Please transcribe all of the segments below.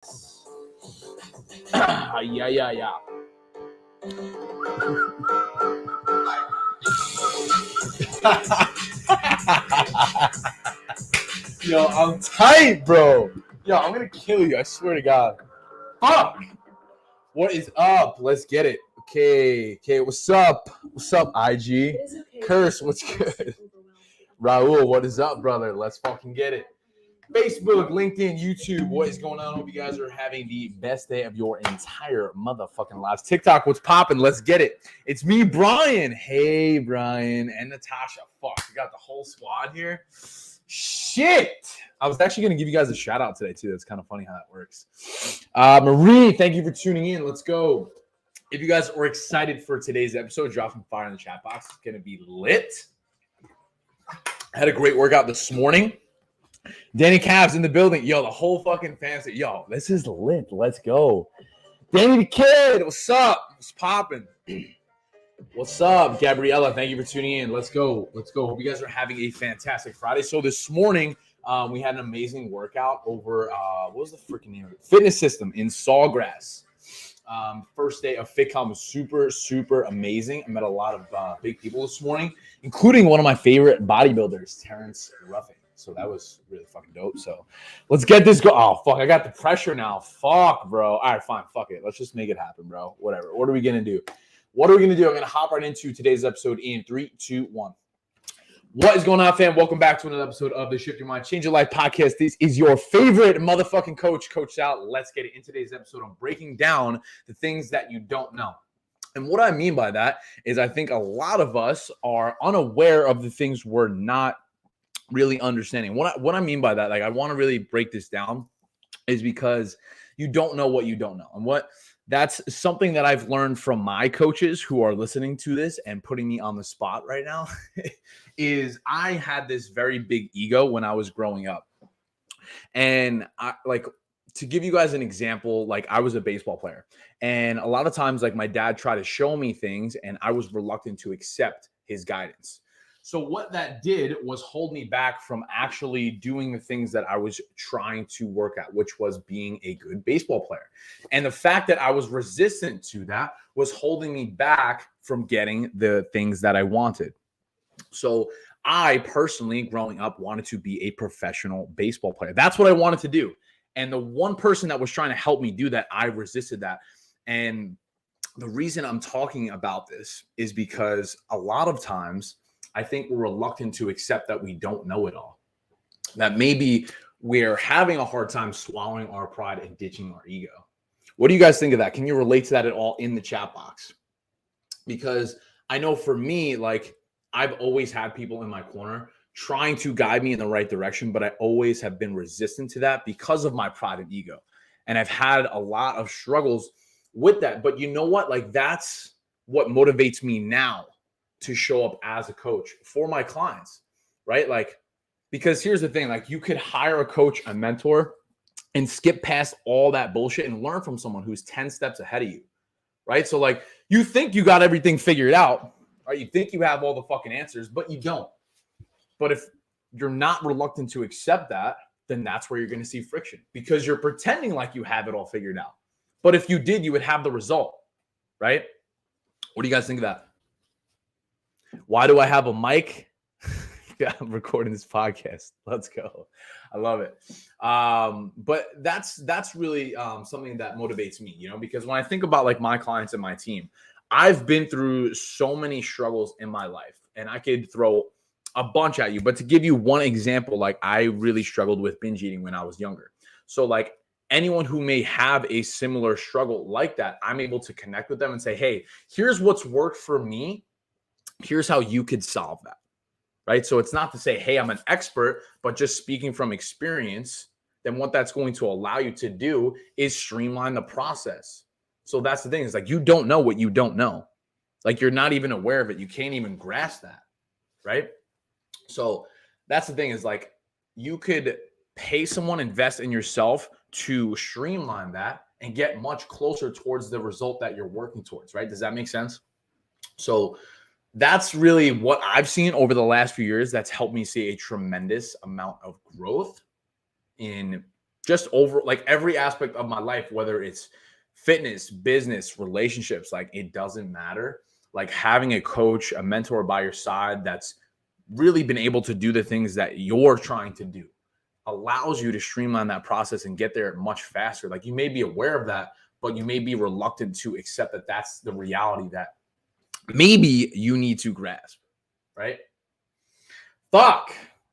Yeah. Yo, I'm tight, bro. Yo, I'm gonna kill you. I swear to God. Fuck. What is up? Let's get it. Okay. What's up? What's up, IG? Curse, what's good? Raul, what is up, brother? Let's fucking get it. Facebook, LinkedIn, YouTube, what is going on? Hope you guys are having the best day of your entire motherfucking lives. TikTok, what's popping? Let's get it. It's me, Brian. Hey, Brian and Natasha. Fuck, we got the whole squad here. Shit. I was actually going to give you guys a shout out today, too. That's kind of funny how that works. Marie, thank you for tuning in. Let's go. If you guys are excited for today's episode, drop some fire in the chat box. It's going to be lit. I had a great workout this morning. Danny Cavs in the building. Yo, the whole fucking fancy. Yo, this is lit. Let's go. Danny the Kid, what's up? What's popping? What's up, Gabriella? Thank you for tuning in. Let's go. Hope you guys are having a fantastic Friday. So this morning, we had an amazing workout over, what was the freaking name of it? Fitness System in Sawgrass. First day of FitCon was super amazing. I met a lot of big people this morning, including one of my favorite bodybuilders, Terrence Ruffin. So that was really fucking dope. So let's get this go. Oh, fuck. I got the pressure now. Fuck, bro. All right, fine. Fuck it. Let's just make it happen, bro. Whatever. What are we going to do? I'm going to hop right into today's episode in 3, 2, 1. What is going on, fam? Welcome back to another episode of the Shift Your Mind, Change Your Life podcast. This is your favorite motherfucking coach, Coach Sal. Let's get it. In today's episode, I'm breaking down the things that you don't know. And what I mean by that is I think a lot of us are unaware of the things we're not really understanding. What I mean by that, like I want to really break this down, is because you don't know what you don't know. And that's something that I've learned from my coaches who are listening to this and putting me on the spot right now is I had this very big ego when I was growing up. And to give you guys an example, like I was a baseball player, and a lot of times like my dad tried to show me things and I was reluctant to accept his guidance. So what that did was hold me back from actually doing the things that I was trying to work at, which was being a good baseball player. And the fact that I was resistant to that was holding me back from getting the things that I wanted. So I personally, growing up, wanted to be a professional baseball player. That's what I wanted to do. And the one person that was trying to help me do that, I resisted that. And the reason I'm talking about this is because a lot of times I think we're reluctant to accept that we don't know it all. That maybe we're having a hard time swallowing our pride and ditching our ego. What do you guys think of that? Can you relate to that at all in the chat box? Because I know for me, like I've always had people in my corner trying to guide me in the right direction, but I always have been resistant to that because of my pride and ego. And I've had a lot of struggles with that. But you know what? Like that's what motivates me now to show up as a coach for my clients, right? Like, because here's the thing, like you could hire a coach, a mentor, and skip past all that bullshit and learn from someone who's 10 steps ahead of you, right? So like you think you got everything figured out, right? You think you have all the fucking answers, but you don't. But if you're not reluctant to accept that, then that's where you're going to see friction because you're pretending like you have it all figured out. But if you did, you would have the result, right? What do you guys think of that? Why do I have a mic? Yeah, I'm recording this podcast. Let's go. I love it. But that's really something that motivates me, because when I think about like my clients and my team, I've been through so many struggles in my life and I could throw a bunch at you. But to give you one example, like I really struggled with binge eating when I was younger. So like anyone who may have a similar struggle like that, I'm able to connect with them and say, hey, here's what's worked for me. Here's how you could solve that, right? So it's not to say, hey, I'm an expert, but just speaking from experience, then what that's going to allow you to do is streamline the process. So that's the thing is like, you don't know what you don't know. Like you're not even aware of it. You can't even grasp that, right? So that's the thing is like, you could pay someone, invest in yourself to streamline that and get much closer towards the result that you're working towards, right? Does that make sense? So that's really what I've seen over the last few years that's helped me see a tremendous amount of growth in just over like every aspect of my life, whether it's fitness, business, relationships, like it doesn't matter. Like having a coach, a mentor by your side that's really been able to do the things that you're trying to do allows you to streamline that process and get there much faster. Like you may be aware of that, but you may be reluctant to accept that that's the reality that maybe you need to grasp, right? Fuck,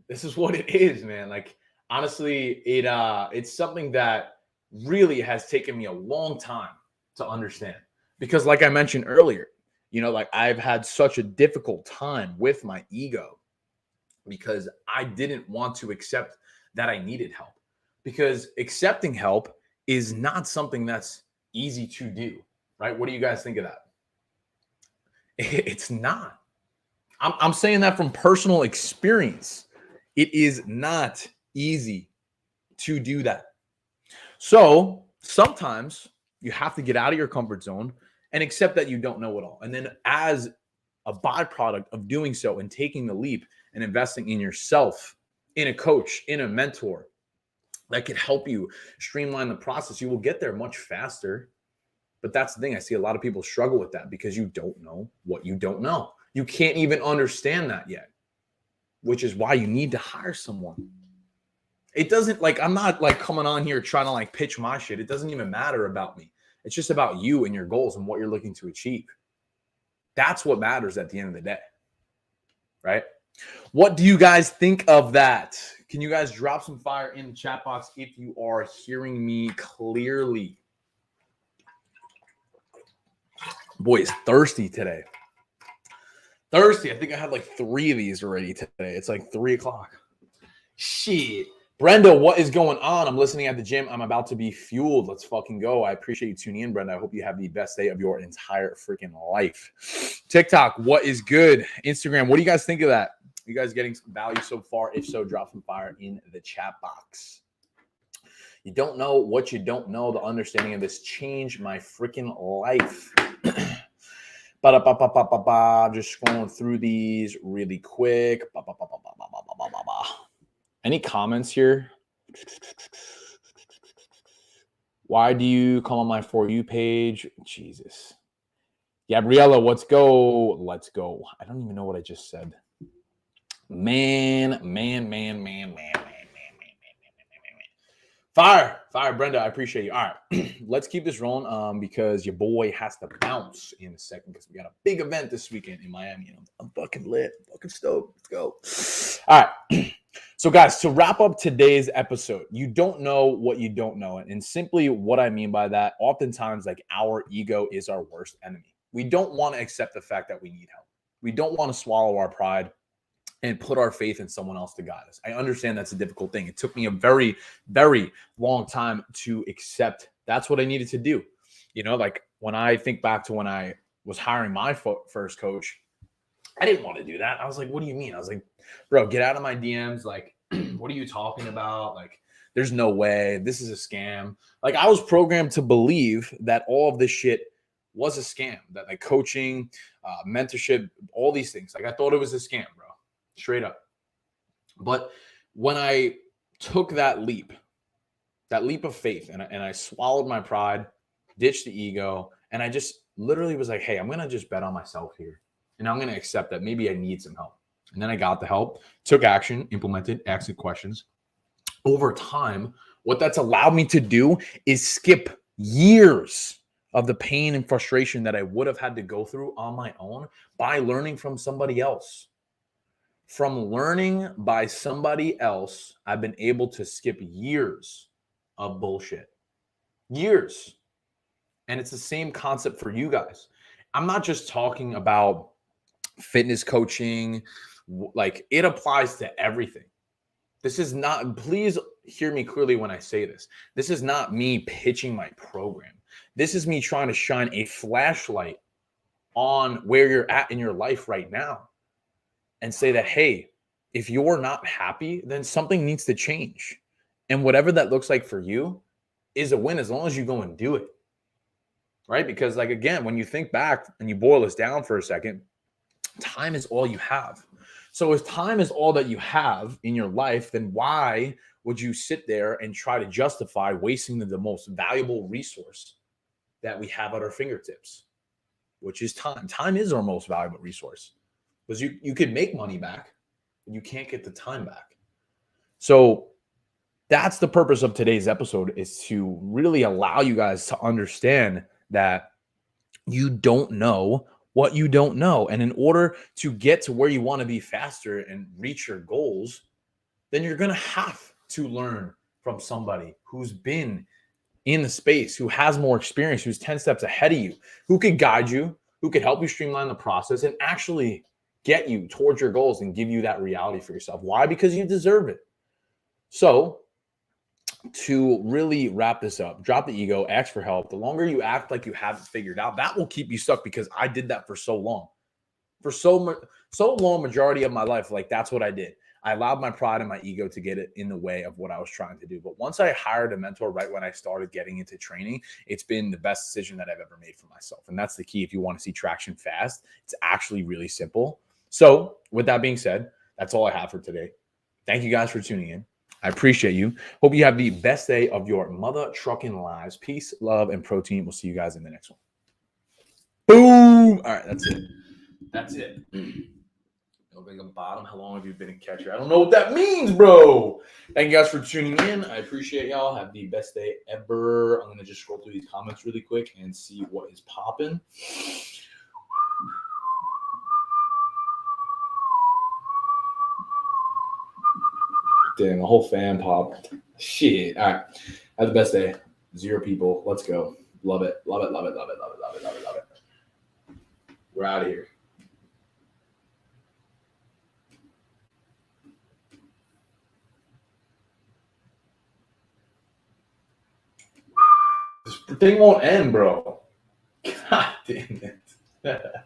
this is what it is, man. Like honestly, it's something that really has taken me a long time to understand because like I mentioned earlier, like I've had such a difficult time with my ego because I didn't want to accept that I needed help. Because accepting help is not something that's easy to do, right? What do you guys think of that? It's not. I'm saying that from personal experience. It is not easy to do that. So sometimes you have to get out of your comfort zone and accept that you don't know it all. And then as a byproduct of doing so and taking the leap and investing in yourself, in a coach, in a mentor that could help you streamline the process, you will get there much faster. But that's the thing. I see a lot of people struggle with that because you don't know what you don't know. You can't even understand that yet, which is why you need to hire someone. It doesn't like, I'm not like coming on here trying to like pitch my shit. It doesn't even matter about me. It's just about you and your goals and what you're looking to achieve. That's what matters at the end of the day, right? What do you guys think of that? Can you guys drop some fire in the chat box if you are hearing me clearly? Boy, it's thirsty today. Thirsty. I think I had like 3 of these already today. It's like 3 o'clock. Shit. Brenda, what is going on? I'm listening at the gym. I'm about to be fueled. Let's fucking go. I appreciate you tuning in, Brenda. I hope you have the best day of your entire freaking life. TikTok, what is good? Instagram, what do you guys think of that? You guys getting some value so far? If so, drop some fire in the chat box. You don't know what you don't know. The understanding of this changed my freaking life. I'm just scrolling through these really quick. Any comments here? Why do you come on my For You page? Jesus. Gabriella, let's go. Let's go. I don't even know what I just said. Man. Fire, Brenda. I appreciate you. All right, let's keep this rolling because your boy has to bounce in a second because we got a big event this weekend in Miami. I'm fucking lit, fucking stoked. Let's go. All right. So, guys, to wrap up today's episode, you don't know what you don't know. And simply what I mean by that, oftentimes, like our ego is our worst enemy. We don't want to accept the fact that we need help. We don't want to swallow our pride and put our faith in someone else to guide us. I understand that's a difficult thing. It took me a very, very long time to accept that's what I needed to do. Like when I think back to when I was hiring my first coach, I didn't want to do that. I was like, what do you mean? I was like, bro, get out of my DMs. Like, what are you talking about? Like, there's no way. This is a scam. Like, I was programmed to believe that all of this shit was a scam, that like coaching, mentorship, all these things. Like, I thought it was a scam, bro. Straight up. But when I took that leap of faith, and I swallowed my pride, ditched the ego, and I just literally was like, hey, I'm going to just bet on myself here. And I'm going to accept that maybe I need some help. And then I got the help, took action, implemented, asked the questions. Over time, what that's allowed me to do is skip years of the pain and frustration that I would have had to go through on my own by learning from somebody else. From learning by somebody else, I've been able to skip years of bullshit. Years. And it's the same concept for you guys. I'm not just talking about fitness coaching. Like, it applies to everything. This is not, please hear me clearly when I say this. This is not me pitching my program. This is me trying to shine a flashlight on where you're at in your life right now and say that, hey, if you're not happy, then something needs to change. And whatever that looks like for you is a win as long as you go and do it. Right? Because, like, again, when you think back and you boil this down for a second, time is all you have. So if time is all that you have in your life, then why would you sit there and try to justify wasting the most valuable resource that we have at our fingertips, which is time? Time is our most valuable resource because you could make money back, but you can't get the time back. So that's the purpose of today's episode, is to really allow you guys to understand that you don't know what you don't know. And in order to get to where you want to be faster and reach your goals, then you're going to have to learn from somebody who's been in the space, who has more experience, who's 10 steps ahead of you, who could guide you, who could help you streamline the process and actually get you towards your goals and give you that reality for yourself. Why? Because you deserve it. So, to really wrap this up, drop the ego, ask for help. The longer you act like you haven't figured out, that will keep you stuck, because I did that for so long. For so long, majority of my life, like that's what I did. I allowed my pride and my ego to get it in the way of what I was trying to do. But once I hired a mentor right when I started getting into training, it's been the best decision that I've ever made for myself. And that's the key. If you want to see traction fast, it's actually really simple. So with that being said, that's all I have for today. Thank you guys for tuning in. I appreciate you. Hope you have the best day of your mother trucking lives. Peace, love, and protein. We'll see you guys in the next one. Boom. All right, that's it. That's it. Opening a bottom. How long have you been a catcher? I don't know what that means, bro. Thank you guys for tuning in. I appreciate y'all. Have the best day ever. I'm going to just scroll through these comments really quick and see what is popping. Damn, the whole fan popped. Shit. All right. Have the best day. 0 people. Let's go. Love it. Love it. Love it. Love it. Love it. Love it. Love it. Love it. We're out of here. This thing won't end, bro. God damn it.